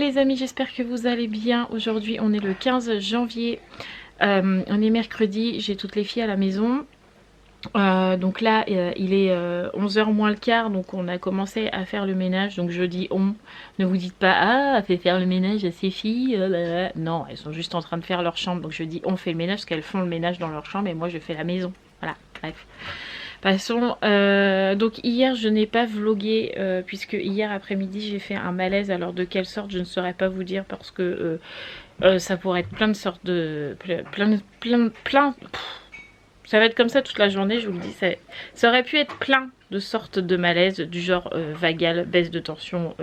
les amis, j'espère que vous allez bien. Aujourd'hui on est le 15 janvier, on est mercredi, j'ai toutes les filles à la maison. Donc là il est 11h moins le quart, donc on a commencé à faire le ménage. Donc je dis on, ne vous dites pas ah elle fait faire le ménage à ses filles, non, elles sont juste en train de faire leur chambre. Donc je dis on fait le ménage parce qu'elles font le ménage dans leur chambre et moi je fais la maison. Voilà, bref. Passons. Donc hier je n'ai pas vlogué puisque hier après-midi j'ai fait un malaise. Alors de quelle sorte je ne saurais pas vous dire parce que ça pourrait être plein de sortes de... plein. Ça va être comme ça toute la journée, je vous le dis. Ça aurait pu être plein de sortes de malaises du genre vagal, baisse de tension,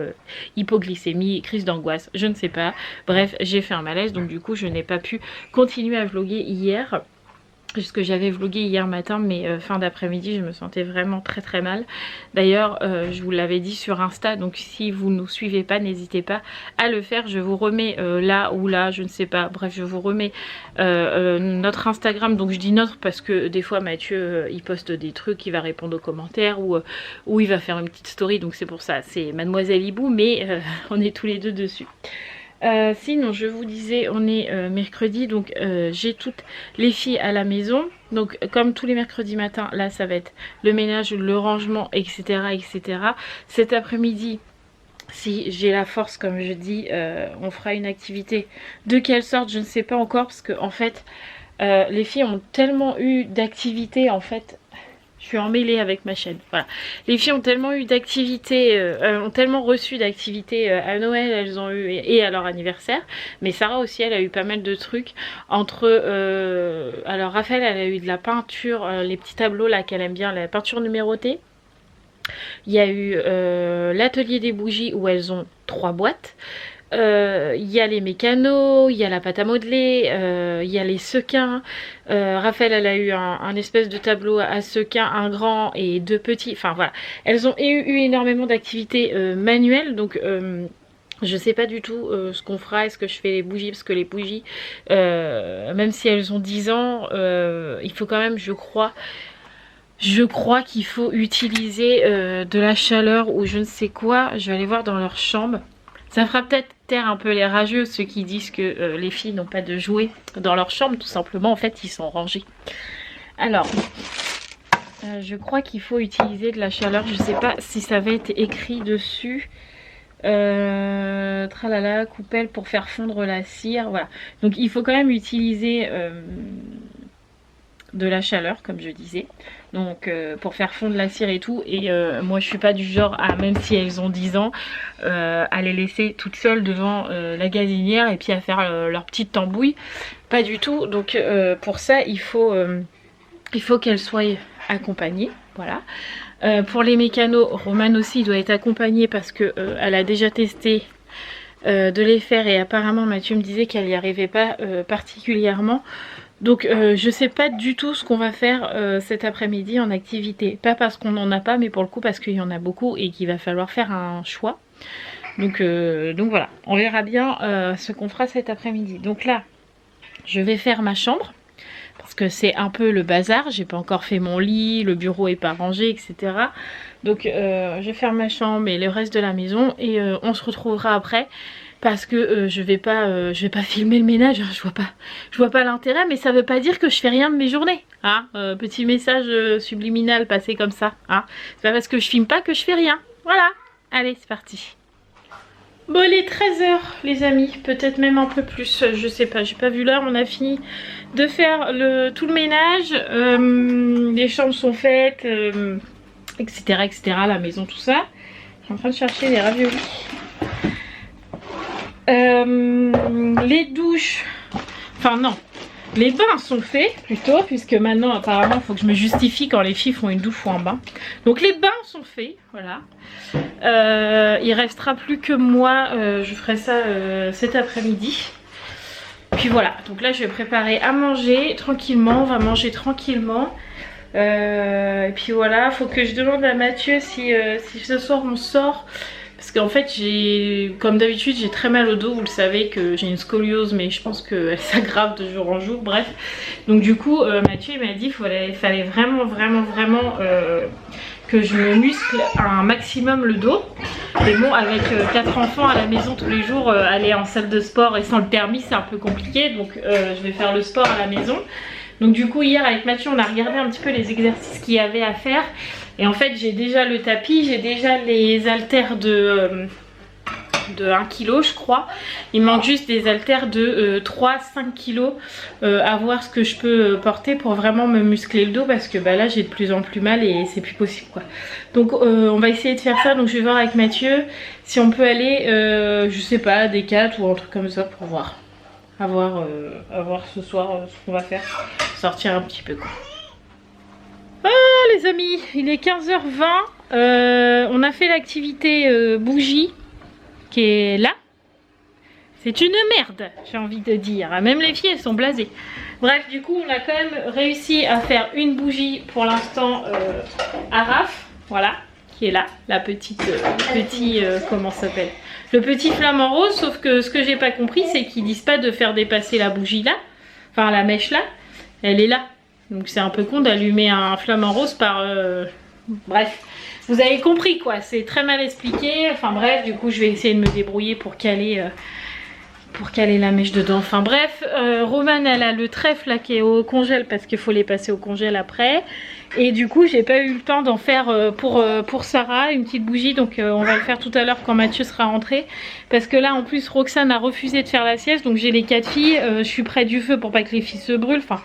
hypoglycémie, crise d'angoisse, je ne sais pas. Bref, j'ai fait un malaise donc du coup je n'ai pas pu continuer à vloguer hier. Puisque j'avais vlogué hier matin, mais fin d'après-midi je me sentais vraiment très très mal. D'ailleurs je vous l'avais dit sur Insta, donc si vous ne nous suivez pas, n'hésitez pas à le faire. Je vous remets là ou là, je ne sais pas, bref je vous remets notre Instagram. Donc je dis notre parce que des fois Mathieu il poste des trucs, il va répondre aux commentaires ou il va faire une petite story, donc c'est pour ça, c'est Mademoiselle Hibou, mais on est tous les deux dessus. Sinon je vous disais on est mercredi, donc j'ai toutes les filles à la maison. Donc comme tous les mercredis matins, là ça va être le ménage, le rangement, etc. etc. Cet après-midi, si j'ai la force comme je dis, on fera une activité. De quelle sorte je ne sais pas encore, parce que en fait les filles ont tellement eu d'activités en fait. Je suis emmêlée avec ma chaîne. Voilà. Les filles ont tellement eu d'activités, ont tellement reçu d'activités à Noël, elles ont eu et à leur anniversaire. Mais Sarah aussi, elle a eu pas mal de trucs. Entre, alors Raphaël, elle a eu de la peinture, les petits tableaux là qu'elle aime bien, la peinture numérotée. Il y a eu l'atelier des bougies où elles ont 3 boîtes. Il y a les mécanos, il y a la pâte à modeler, il y a les sequins. Raphaël elle a eu un espèce de tableau à sequins, un grand et 2 petits. Enfin voilà, elles ont eu énormément d'activités manuelles. Donc je sais pas du tout ce qu'on fera. Est-ce que je fais les bougies? Parce que les bougies, même si elles ont 10 ans, il faut quand même, je crois qu'il faut utiliser de la chaleur ou je ne sais quoi. Je vais aller voir dans leur chambre. Ça fera peut-être taire un peu les rageux, ceux qui disent que les filles n'ont pas de jouets dans leur chambre. Tout simplement, en fait, ils sont rangés. Alors, je crois qu'il faut utiliser de la chaleur. Je ne sais pas si ça va être écrit dessus. Tralala, coupelle pour faire fondre la cire. Voilà. Donc, il faut quand même utiliser de la chaleur, comme je disais. Donc pour faire fondre la cire et tout. Et moi je suis pas du genre à, même si elles ont 10 ans, à les laisser toutes seules devant la gazinière et puis à faire leur petite tambouille. Pas du tout. Donc pour ça il faut qu'elles soient accompagnées. Voilà. Pour les mécanos, Romane aussi doit être accompagnée parce que elle a déjà testé de les faire et apparemment Mathieu me disait qu'elle n'y arrivait pas particulièrement. Donc je sais pas du tout ce qu'on va faire cet après-midi en activité. Pas parce qu'on n'en a pas, mais pour le coup parce qu'il y en a beaucoup et qu'il va falloir faire un choix. Donc voilà, on verra bien ce qu'on fera cet après-midi. Donc là, je vais faire ma chambre. Parce que c'est un peu le bazar. J'ai pas encore fait mon lit, le bureau est pas rangé, etc. Donc je vais faire ma chambre et le reste de la maison. Et on se retrouvera après. Parce que je vais pas filmer le ménage, hein, je vois pas l'intérêt, mais ça veut pas dire que je fais rien de mes journées, hein. Petit message subliminal passé comme ça, hein. C'est pas parce que je filme pas que je fais rien. Voilà, allez c'est parti. Bon il est 13h les amis, peut-être même un peu plus, je sais pas, j'ai pas vu l'heure. On a fini de faire tout le ménage, les chambres sont faites, etc., etc., la maison, tout ça. Je suis en train de chercher les raviolis. Les douches, enfin non, les bains sont faits plutôt, puisque maintenant apparemment il faut que je me justifie quand les filles font une douche ou un bain. Donc les bains sont faits, voilà. Il restera plus que moi, je ferai ça cet après-midi. Puis voilà, donc là je vais préparer à manger tranquillement, on va manger tranquillement. Et puis voilà, faut que je demande à Mathieu si ce soir on sort. Parce qu'en fait, comme d'habitude, j'ai très mal au dos. Vous le savez que j'ai une scoliose, mais je pense qu'elle s'aggrave de jour en jour. Bref. Donc du coup, Mathieu il m'a dit qu'il fallait vraiment que je me muscle un maximum le dos. Mais bon, avec 4 enfants à la maison tous les jours, aller en salle de sport et sans le permis c'est un peu compliqué. Donc je vais faire le sport à la maison. Donc du coup hier avec Mathieu on a regardé un petit peu les exercices qu'il y avait à faire. Et en fait j'ai déjà le tapis, j'ai déjà les haltères de 1 kg je crois. Il manque juste des haltères de 3-5 kg à voir ce que je peux porter pour vraiment me muscler le dos parce que bah, là j'ai de plus en plus mal et c'est plus possible quoi. Donc on va essayer de faire ça, donc je vais voir avec Mathieu si on peut aller je sais pas, des 4 ou un truc comme ça pour voir. À voir ce soir ce qu'on va faire, sortir un petit peu quoi. Ah les amis, il est 15h20, on a fait l'activité bougie qui est là. C'est une merde, j'ai envie de dire. Même les filles, elles sont blasées. Bref, du coup, on a quand même réussi à faire une bougie pour l'instant à Raph. Voilà, qui est là. La petite, comment ça s'appelle? Le petit flamant rose, sauf que ce que j'ai pas compris, c'est qu'ils disent pas de faire dépasser la bougie là. Enfin, la mèche là. Elle est là. Donc c'est un peu con d'allumer un flamant rose par... Bref. Vous avez compris quoi, c'est très mal expliqué. Enfin bref, du coup je vais essayer de me débrouiller pour caler la mèche dedans. Enfin bref, Romane elle a le trèfle là qui est au congèle parce qu'il faut les passer au congèle après. Et du coup j'ai pas eu le temps d'en faire pour Sarah une petite bougie. Donc on va le faire tout à l'heure quand Mathieu sera rentré. Parce que là en plus Roxane a refusé de faire la sieste. Donc j'ai les 4 filles, je suis près du feu pour pas que les filles se brûlent. Enfin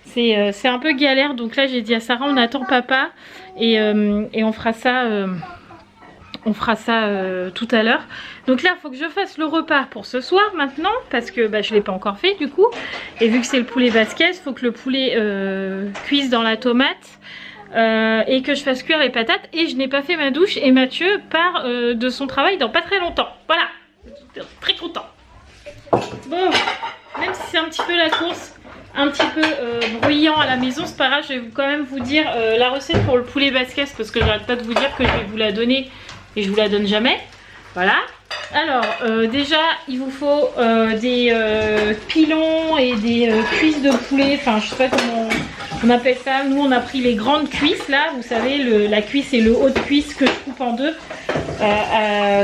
c'est un peu galère. Donc là j'ai dit à Sarah on attend papa. Et on fera ça tout à l'heure. Donc là il faut que je fasse le repas pour ce soir maintenant parce que bah, je ne l'ai pas encore fait du coup. Et vu que c'est le poulet basquez, il faut que le poulet cuise dans la tomate et que je fasse cuire les patates. Et je n'ai pas fait ma douche et Mathieu part de son travail dans pas très longtemps. Voilà, très content. Bon, même si c'est un petit peu la course, un petit peu bruyant à la maison, c'est pas grave, je vais quand même vous dire la recette pour le poulet basquez parce que j'arrête pas de vous dire que je vais vous la donner et je vous la donne jamais. Voilà. Alors déjà il vous faut des pilons et des cuisses de poulet, enfin je sais pas comment on appelle ça. Nous on a pris les grandes cuisses là, vous savez la cuisse et le haut de cuisse que je coupe en deux.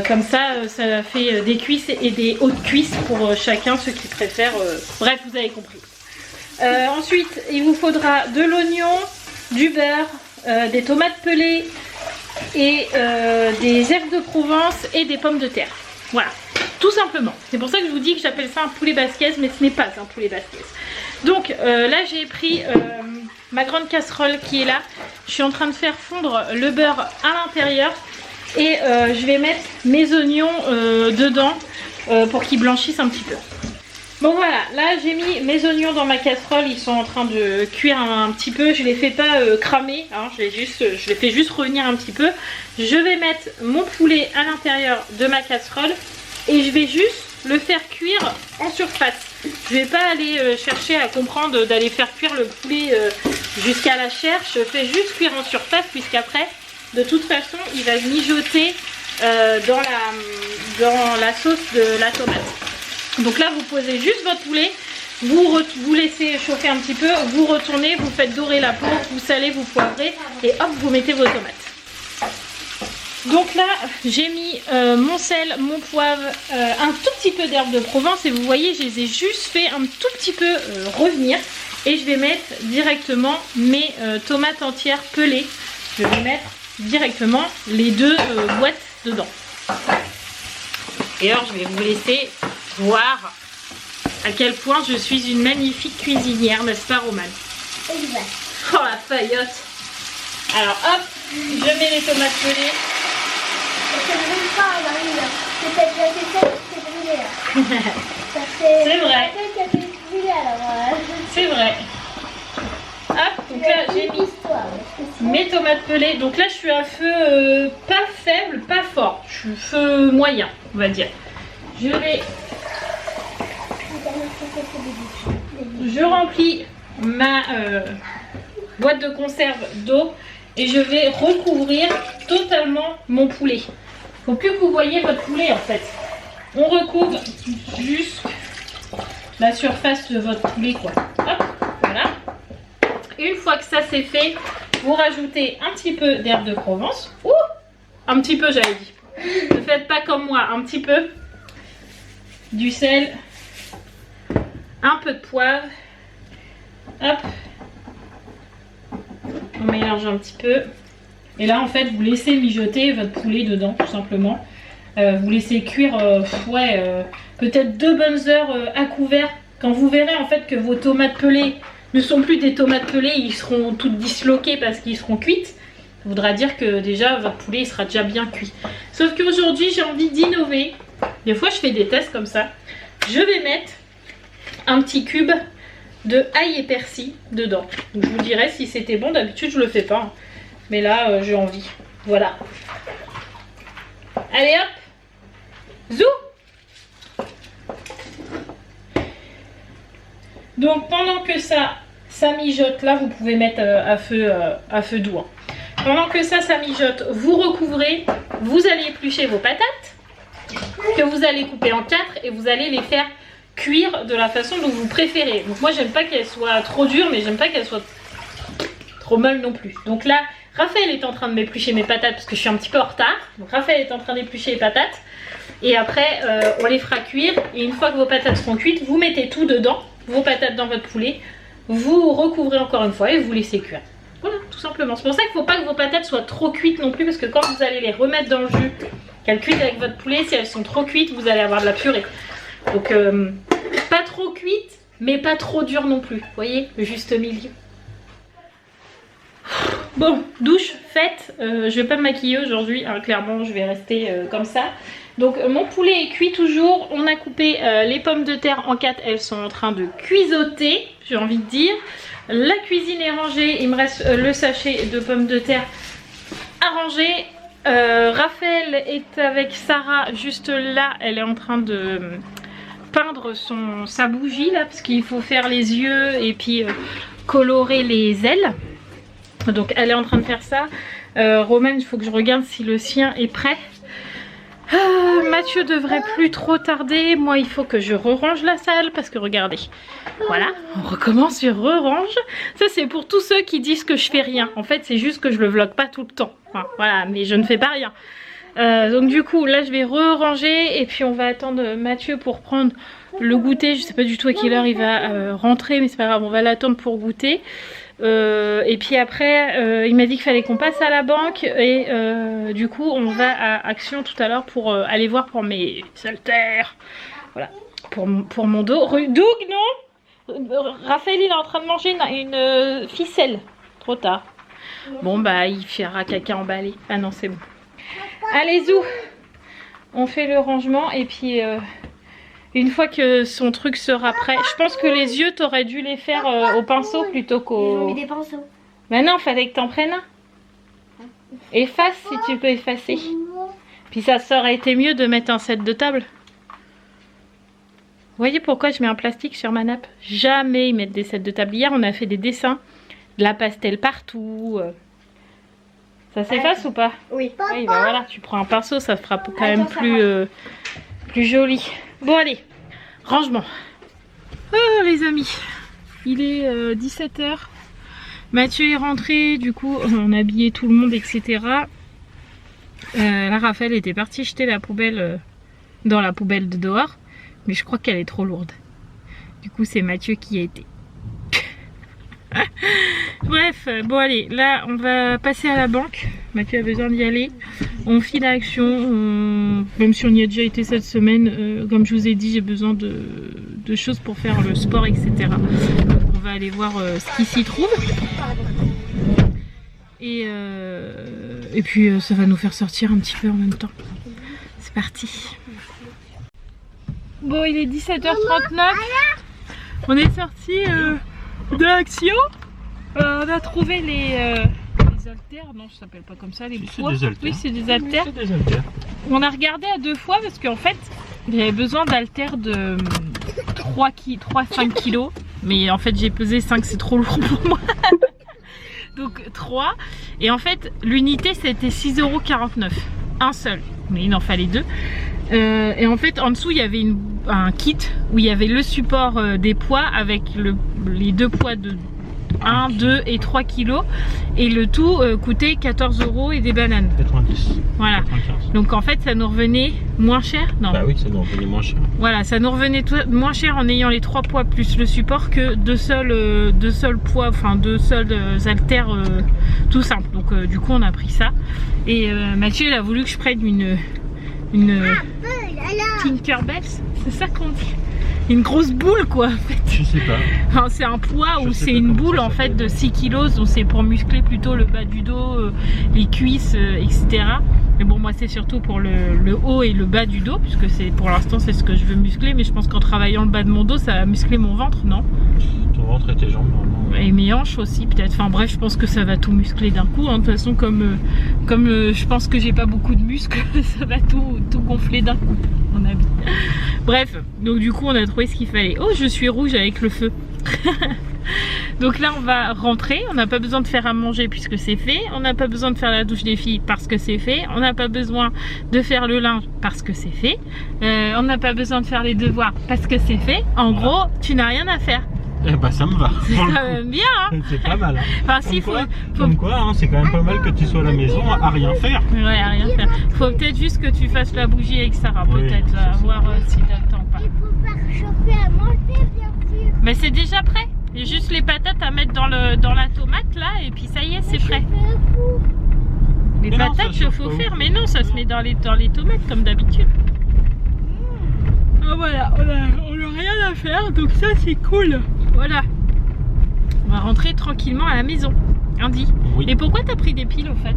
Comme ça, ça fait des cuisses et des hautes cuisses pour chacun, ceux qui préfèrent. Bref, vous avez compris. Ensuite, il vous faudra de l'oignon, du beurre, des tomates pelées et des herbes de Provence et des pommes de terre. Voilà, tout simplement. C'est pour ça que je vous dis que j'appelle ça un poulet basquez, mais ce n'est pas un poulet basquez. Donc là, j'ai pris ma grande casserole qui est là. Je suis en train de faire fondre le beurre à l'intérieur. Et je vais mettre mes oignons dedans pour qu'ils blanchissent un petit peu. Bon voilà, là j'ai mis mes oignons dans ma casserole, ils sont en train de cuire un petit peu. Je les fais pas cramer, hein, je les fais juste revenir un petit peu. Je vais mettre mon poulet à l'intérieur de ma casserole et je vais juste le faire cuire en surface. Je vais pas aller chercher à comprendre d'aller faire cuire le poulet jusqu'à la chair. Je fais juste cuire en surface puisqu'après de toute façon il va mijoter dans la sauce de la tomate. Donc là vous posez juste votre poulet, vous laissez chauffer un petit peu, vous retournez, vous faites dorer la peau, vous salez, vous poivrez et hop vous mettez vos tomates. Donc là j'ai mis mon sel, mon poivre, un tout petit peu d'herbes de Provence et vous voyez je les ai juste fait un tout petit peu revenir. Et je vais mettre directement mes tomates entières pelées. Je vais mettre directement les deux boîtes dedans. Et alors je vais vous laisser voir à quel point je suis une magnifique cuisinière, n'est-ce pas Romane? Exact. Oh la faillotte. Alors hop, je mets les tomates pelées. Ça ne brûle pas, Marie. C'est peut-être la tête qui s'est brûlée là. C'est vrai. C'est vrai. Hop, donc là j'ai mis mes tomates pelées. Donc là je suis à feu pas faible, pas fort. Je suis feu moyen, on va dire. Je remplis ma boîte de conserve d'eau et je vais recouvrir totalement mon poulet. Faut plus que vous voyez votre poulet en fait. On recouvre juste la surface de votre poulet quoi. Hop, voilà. Une fois que ça c'est fait, vous rajoutez un petit peu d'herbe de Provence. Ouh, un petit peu, j'avais dit. Ne faites pas comme moi, un petit peu. Du sel. Un peu de poivre. Hop. On mélange un petit peu. Et là, en fait, vous laissez mijoter votre poulet dedans, tout simplement. Vous laissez cuire, peut-être 2 bonnes heures à couvert. Quand vous verrez, en fait, que vos tomates pelées ne sont plus des tomates pelées, ils seront toutes disloquées parce qu'ils seront cuites. Ça voudra dire que déjà, votre poulet, il sera déjà bien cuit. Sauf qu'aujourd'hui, j'ai envie d'innover. Des fois, je fais des tests comme ça. Je vais mettre un petit cube de ail et persil dedans. Donc, je vous dirai si c'était bon. D'habitude, je le fais pas. Hein. Mais là, j'ai envie. Voilà. Allez hop. Zou. Donc pendant que ça mijote, là vous pouvez mettre à feu doux. Hein. Pendant que ça mijote, vous recouvrez, vous allez éplucher vos patates que vous allez couper en 4 et vous allez les faire cuire de la façon dont vous préférez. Donc moi j'aime pas qu'elles soient trop dures, mais j'aime pas qu'elles soient trop molles non plus. Donc là Raphaël est en train de m'éplucher mes patates parce que je suis un petit peu en retard. Donc Raphaël est en train d'éplucher les patates. Et après, on les fera cuire. Et une fois que vos patates seront cuites, vous mettez tout dedans, vos patates dans votre poulet. Vous recouvrez encore une fois et vous laissez cuire. Voilà, tout simplement. C'est pour ça qu'il ne faut pas que vos patates soient trop cuites non plus. Parce que quand vous allez les remettre dans le jus, qu'elles cuisent avec votre poulet, si elles sont trop cuites, vous allez avoir de la purée. Donc, pas trop cuites, mais pas trop dures non plus. Vous voyez, le juste milieu. Bon, douche faite. Je vais pas me maquiller aujourd'hui. Hein, clairement, je vais rester comme ça. Donc mon poulet est cuit toujours. On a coupé les pommes de terre en 4. Elles sont en train de cuisoter, j'ai envie de dire. La cuisine est rangée. Il me reste le sachet de pommes de terre à ranger. Raphaël est avec Sarah juste là. Elle est en train de peindre sa bougie là. Parce qu'il faut faire les yeux et puis colorer les ailes. Donc elle est en train de faire ça. Romain, il faut que je regarde si le sien est prêt. Mathieu devrait plus trop tarder. Moi il faut que je re-range la salle parce que regardez, voilà, on recommence, je re-range. Ça c'est pour tous ceux qui disent que je fais rien. En fait c'est juste que je le vlog pas tout le temps. Enfin, voilà, mais je ne fais pas rien. Donc du coup là je vais re-ranger et puis on va attendre Mathieu pour prendre le goûter. Je sais pas du tout à quelle heure il va rentrer, mais c'est pas grave, on va l'attendre pour goûter. Et puis après il m'a dit qu'il fallait qu'on passe à la banque et du coup on va à Action tout à l'heure pour aller voir pour mes haltères, voilà, pour mon dos. Doug, non, Raphaël il est en train de manger une ficelle, trop tard. Bon bah il fera caca emballé. Ah non c'est bon. Allez Zou, on fait le rangement et puis une fois que son truc sera prêt, je pense que les yeux, t'aurais dû les faire au pinceau plutôt qu'au... Ils ont mis des pinceaux. Bah non, fallait que t'en prennes un. Efface si tu peux effacer. Puis ça aurait été mieux de mettre un set de table. Vous voyez pourquoi je mets un plastique sur ma nappe? Jamais ils mettent des sets de table. Hier, on a fait des dessins, de la pastel partout. Ça s'efface ou pas? Oui. Oui, bah voilà, tu prends un pinceau, ça fera quand même plus joli. Bon allez, rangement. Oh les amis, il est 17h. Mathieu est rentré, du coup on a habillé tout le monde, etc. Là Raphaël était parti jeter la poubelle dans la poubelle de dehors. Mais je crois qu'elle est trop lourde. Du coup c'est Mathieu qui y a été. Bref, bon allez, là on va passer à la banque. Mathieu a besoin d'y aller. On file à Action, même si on y a déjà été cette semaine, comme je vous ai dit, j'ai besoin de choses pour faire le sport, etc. Donc on va aller voir ce qui s'y trouve. Et puis ça va nous faire sortir un petit peu en même temps. C'est parti. Bon, il est 17h39. On est sorti de Action. On a trouvé les haltères, non ça s'appelle pas comme ça, les poids. Oui c'est des haltères. On a regardé à 2 fois parce qu'en fait il y avait besoin d'haltères de 3-5 kg. Mais en fait j'ai pesé 5, c'est trop lourd pour moi. Donc 3. Et en fait l'unité c'était 6,49 €. Un seul, mais il en fallait 2. Et en fait en dessous il y avait un kit où il y avait le support des poids avec les 2 poids 1, 2 et 3 kilos. Et le tout coûtait 14 € et des bananes. 90. Voilà. 95. Donc en fait, ça nous revenait moins cher. Non. Bah oui, ça nous revenait moins cher. Voilà, ça nous revenait moins cher en ayant les 3 poids plus le support que deux seuls poids, enfin 2 seuls haltères tout simple. Donc du coup, on a pris ça. Et Mathieu, il a voulu que je prenne une Tinkerbell, c'est ça qu'on dit? Une grosse boule quoi en fait. Je sais pas. Enfin, c'est un poids ou c'est une boule en fait de 6 kilos, donc c'est pour muscler plutôt le bas du dos, les cuisses, etc. Mais bon, moi c'est surtout pour le haut et le bas du dos, puisque c'est pour l'instant c'est ce que je veux muscler, mais je pense qu'en travaillant le bas de mon dos ça va muscler mon ventre, non? Ton ventre et tes jambes normalement. Et mes hanches aussi peut-être, enfin bref, je pense que ça va tout muscler d'un coup, hein. De toute façon comme je pense que j'ai pas beaucoup de muscles, ça va tout gonfler d'un coup, à mon avis. Bref, donc du coup on a trouvé ce qu'il fallait. Oh, je suis rouge avec le feu. Donc là on va rentrer, on n'a pas besoin de faire à manger puisque c'est fait, on n'a pas besoin de faire la douche des filles parce que c'est fait, on n'a pas besoin de faire le linge parce que c'est fait, on n'a pas besoin de faire les devoirs parce que c'est fait. En gros, tu n'as rien à faire. Eh bah ça me va. C'est quand même bien, hein. C'est pas mal, hein. Enfin, si, Comme quoi, hein, c'est quand même pas mal que tu sois à la maison à rien faire. Ouais, à rien faire. Faut peut-être juste que tu fasses la bougie avec Sarah, Oui, peut-être, voir si t'as le temps ou pas. Il faut faire chauffer à manger, bien sûr. Mais c'est déjà prêt. Il y a juste les patates à mettre dans la tomate là, et puis ça y est, c'est prêt. Les Mais non, patates ça chauffe chauffe au pas. fer, mais non, ça se met dans les tomates comme d'habitude. Ah, voilà, on a rien à faire, donc ça c'est cool. Voilà. On va rentrer tranquillement à la maison. Andy. Oui. Et pourquoi t'as pris des piles au fait?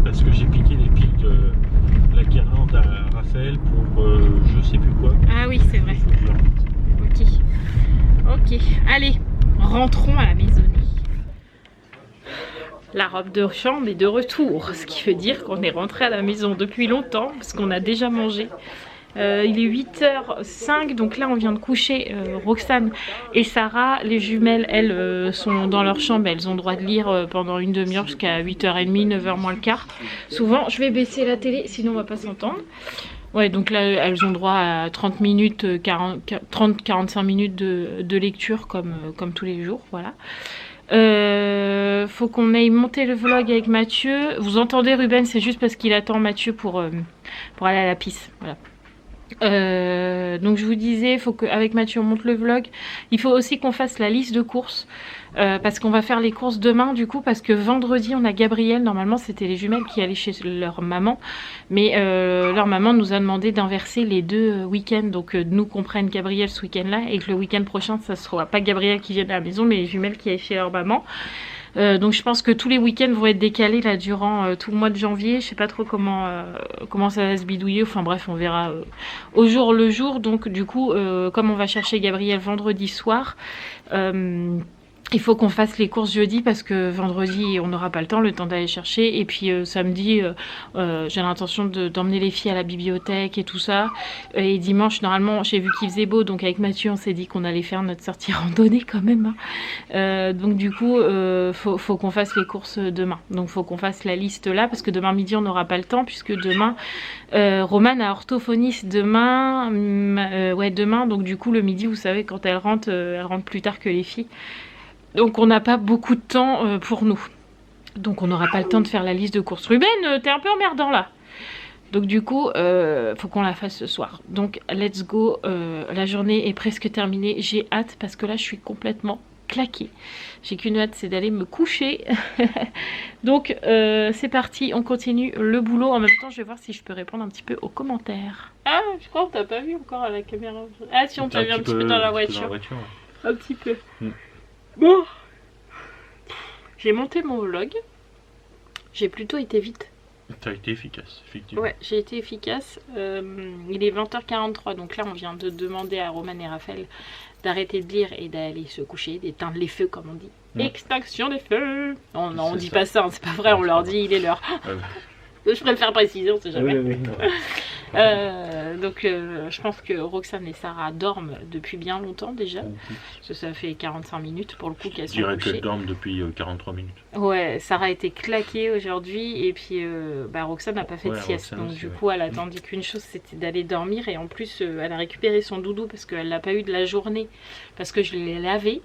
Parce que j'ai piqué les piles de la guirlande à Raphaël pour je sais plus quoi. Ah oui, c'est vrai. Faut que je le remette. Ok. Ok. Allez, rentrons à la maisonnée. La robe de chambre est de retour, ce qui veut dire qu'on est rentré à la maison depuis longtemps, parce qu'on a déjà mangé. Il est 8h05, donc là on vient de coucher Roxane et Sarah. Les jumelles, elles, sont dans leur chambre, elles ont le droit de lire pendant une demi-heure jusqu'à 8h30, 9h moins le quart. Souvent, je vais baisser la télé, sinon on va pas s'entendre. Ouais, donc là elles ont droit à 30 minutes, 30-45 minutes de lecture comme tous les jours, voilà. Faut qu'on aille monter le vlog avec Mathieu. Vous entendez Ruben, c'est juste parce qu'il attend Mathieu pour aller à la pisse, voilà. Donc je vous disais, faut qu'avec Mathieu on monte le vlog. Il faut aussi qu'on fasse la liste de courses parce qu'on va faire les courses demain du coup, parce que vendredi on a Gabriel. Normalement c'était les jumelles qui allaient chez leur maman, mais leur maman nous a demandé d'inverser les deux week-ends, donc nous qu'on prenne Gabriel ce week-end là et que le week-end prochain ça sera pas Gabriel qui vienne à la maison mais les jumelles qui aillent chez leur maman. Donc je pense que tous les week-ends vont être décalés là durant tout le mois de janvier. Je sais pas trop comment ça va se bidouiller. Enfin bref, on verra au jour le jour. Donc du coup, comme on va chercher Gabriel vendredi soir, il faut qu'on fasse les courses jeudi parce que vendredi on n'aura pas le temps d'aller chercher. Et puis samedi j'ai l'intention d'emmener les filles à la bibliothèque et tout ça. Et dimanche normalement j'ai vu qu'il faisait beau, donc avec Mathieu on s'est dit qu'on allait faire notre sortie randonnée quand même, hein. Donc du coup faut qu'on fasse les courses demain. Donc faut qu'on fasse la liste là parce que demain midi on n'aura pas le temps puisque demain Romane a orthophoniste demain. Ouais, demain, donc du coup le midi vous savez quand elle rentre plus tard que les filles. Donc on n'a pas beaucoup de temps pour nous. Donc on n'aura pas le temps de faire la liste de courses. Ruben, t'es un peu emmerdant là. Donc du coup, faut qu'on la fasse ce soir. Donc let's go, la journée est presque terminée. J'ai hâte parce que là je suis complètement claquée. J'ai qu'une hâte, c'est d'aller me coucher. Donc c'est parti, on continue le boulot. En même temps, je vais voir si je peux répondre un petit peu aux commentaires. Ah, je crois que t'as pas vu encore à la caméra. Ah si, on t'a vu un petit peu dans la voiture. Ouais. Un petit peu. Bon, j'ai monté mon vlog. J'ai plutôt été vite. T'as été efficace, effectivement. Ouais, j'ai été efficace. Il est 20h43, donc là on vient de demander à Roman et Raphaël d'arrêter de lire et d'aller se coucher, d'éteindre les feux comme on dit. Extinction des feux. Non, on dit pas ça, hein, c'est pas vrai, on leur dit il est l'heure. Je préfère préciser, on sait jamais. Oui. Donc je pense que Roxane et Sarah dorment depuis bien longtemps déjà. Parce que ça fait 45 minutes pour le coup qu'elles sont couchées. Je dirais qu'elles dorment depuis 43 minutes. Ouais, Sarah a été claquée aujourd'hui et puis Roxane n'a pas fait de sieste. Roxane donc aussi, du coup elle attendait qu'une chose, c'était d'aller dormir. Et en plus elle a récupéré son doudou parce qu'elle l'a pas eu de la journée. Parce que je l'ai lavé.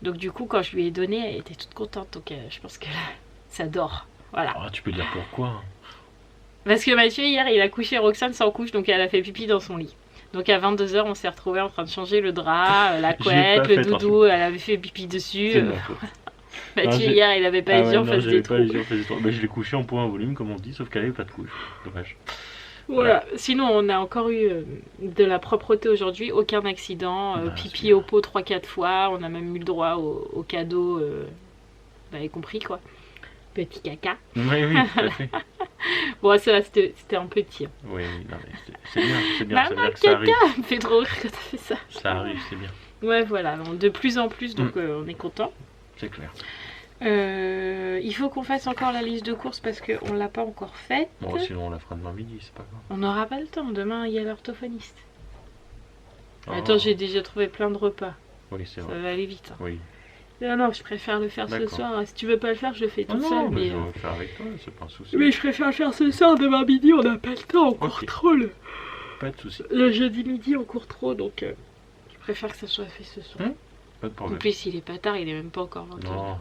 Donc du coup, quand je lui ai donné, elle était toute contente. Donc je pense que ça dort. Voilà. Ah, tu peux dire pourquoi. Parce que Mathieu, hier, il a couché Roxane sans couche, donc elle a fait pipi dans son lit. Donc à 22h, on s'est retrouvés en train de changer le drap, la couette, le doudou, elle avait fait pipi dessus. C'est de ma faute. Mathieu, hier, il avait pas les yeux en face des trous. Mais je l'ai couché en point volume, comme on dit, sauf qu'elle avait pas de couche. Dommage. Voilà. Sinon, on a encore eu de la propreté aujourd'hui, aucun accident, pipi au pot 3-4 fois, on a même eu le droit au cadeau, vous avez compris quoi, petit caca. Oui, tout à fait. Bon, ça c'était un petit. Hein. Oui, non, mais c'est bien, ça veut dire que caca, ça arrive. me fait trop rire quand t'as fait ça. Ça arrive, c'est bien. Ouais, voilà, de plus en plus, donc on est content. C'est clair. Il faut qu'on fasse encore la liste de courses parce qu'on l'a pas encore faite. Bon, sinon on la fera demain midi, c'est pas grave. On n'aura pas le temps, demain il y a l'orthophoniste. Oh. Attends, j'ai déjà trouvé plein de repas. Oui, c'est Ça vrai. va aller vite. Hein. Oui. Non, je préfère le faire ce soir. Si tu veux pas le faire, je le fais tout seul. Non, Mais je vais le faire avec toi, c'est pas un souci. mais je préfère le faire ce soir, demain midi, on n'a pas le temps, on court trop. Pas de souci. Le jeudi midi, on court trop, donc je préfère que ça soit fait ce soir. Pas de En problème. plus, il est pas tard, il est même pas encore 20h. Non.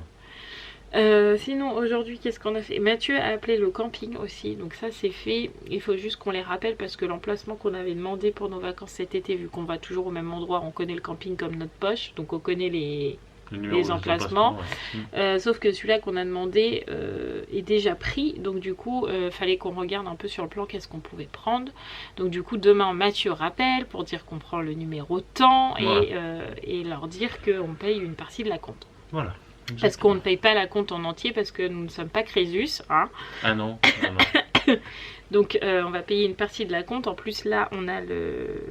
Sinon, aujourd'hui, qu'est-ce qu'on a fait? Mathieu a appelé le camping aussi, donc ça c'est fait. Il faut juste qu'on les rappelle parce que l'emplacement qu'on avait demandé pour nos vacances cet été, vu qu'on va toujours au même endroit, on connaît le camping comme notre poche, donc on connaît les emplacements. Ouais. Sauf que celui-là qu'on a demandé est déjà pris, donc du coup, fallait qu'on regarde un peu sur le plan qu'est-ce qu'on pouvait prendre. Donc du coup, demain, Mathieu rappelle pour dire qu'on prend le numéro tant et leur dire qu'on paye une partie de la compte. Voilà. Exactement. Parce qu'on ne paye pas la compte en entier parce que nous ne sommes pas Crésus. Hein. Ah non, Donc on va payer une partie de la compte. En plus là on a le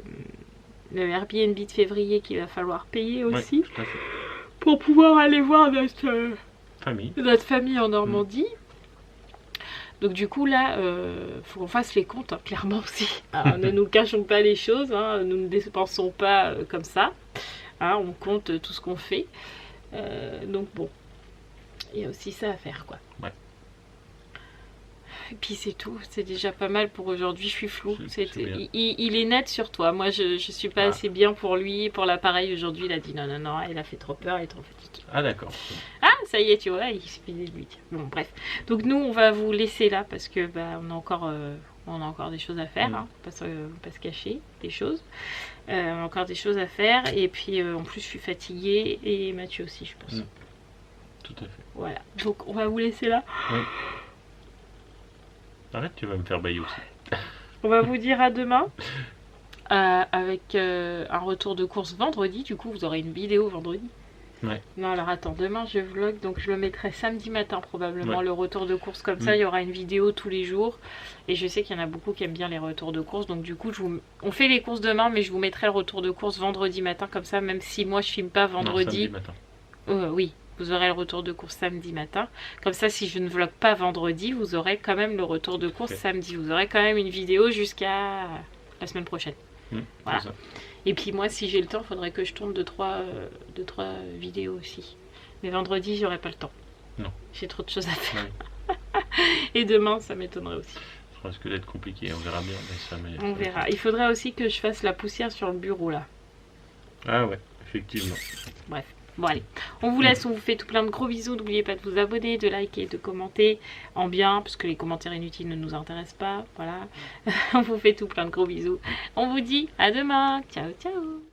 Airbnb de février qu'il va falloir payer aussi. Tout à fait. Pour pouvoir aller voir notre famille en Normandie. Donc du coup là, faut qu'on fasse les comptes, hein, clairement aussi. Alors, ne nous cachons pas les choses, hein, nous ne dépensons pas comme ça. Hein, on compte tout ce qu'on fait. Donc bon, il y a aussi ça à faire quoi. Ouais. Et puis c'est tout, c'est déjà pas mal pour aujourd'hui, je suis floue. Il est net sur toi, moi je suis pas assez bien pour lui, pour l'appareil aujourd'hui, il a dit non, il a fait trop peur, il est trop fatigué. Ah d'accord. Ah ça y est, tu vois, il suffit de lui dire. Bon bref, donc nous on va vous laisser là parce que on a encore des choses à faire, hein, pas se cacher des choses. On a encore des choses à faire et puis en plus je suis fatiguée et Mathieu aussi je pense. Tout à fait. Voilà, donc on va vous laisser là. Oui. Arrête, tu vas me faire bailler aussi. On va vous dire à demain avec un retour de course vendredi. Du coup vous aurez une vidéo vendredi. Ouais. Non alors attends, demain je vlog, donc je le mettrai samedi matin probablement, le retour de course, comme ça il y aura une vidéo tous les jours et je sais qu'il y en a beaucoup qui aiment bien les retours de course, donc du coup on fait les courses demain mais je vous mettrai le retour de course vendredi matin, comme ça même si moi je filme pas vendredi. Non, samedi matin. Oui, vous aurez le retour de course samedi matin, comme ça si je ne vlog pas vendredi vous aurez quand même le retour de course samedi, vous aurez quand même une vidéo jusqu'à la semaine prochaine. Voilà. Et puis moi si j'ai le temps, il faudrait que je tourne 2-3 vidéos aussi. Mais vendredi j'aurai pas le temps. Non. J'ai trop de choses à faire. Ouais. Et demain ça m'étonnerait aussi. Ça risque d'être compliqué, on verra bien. Mais on verra. Il faudrait aussi que je fasse la poussière sur le bureau là. Ah ouais, effectivement. Bref. Bon allez, on vous laisse, on vous fait tout plein de gros bisous. N'oubliez pas de vous abonner, de liker, de commenter en bien, parce que les commentaires inutiles ne nous intéressent pas. Voilà, on vous fait tout plein de gros bisous. On vous dit à demain. Ciao, ciao.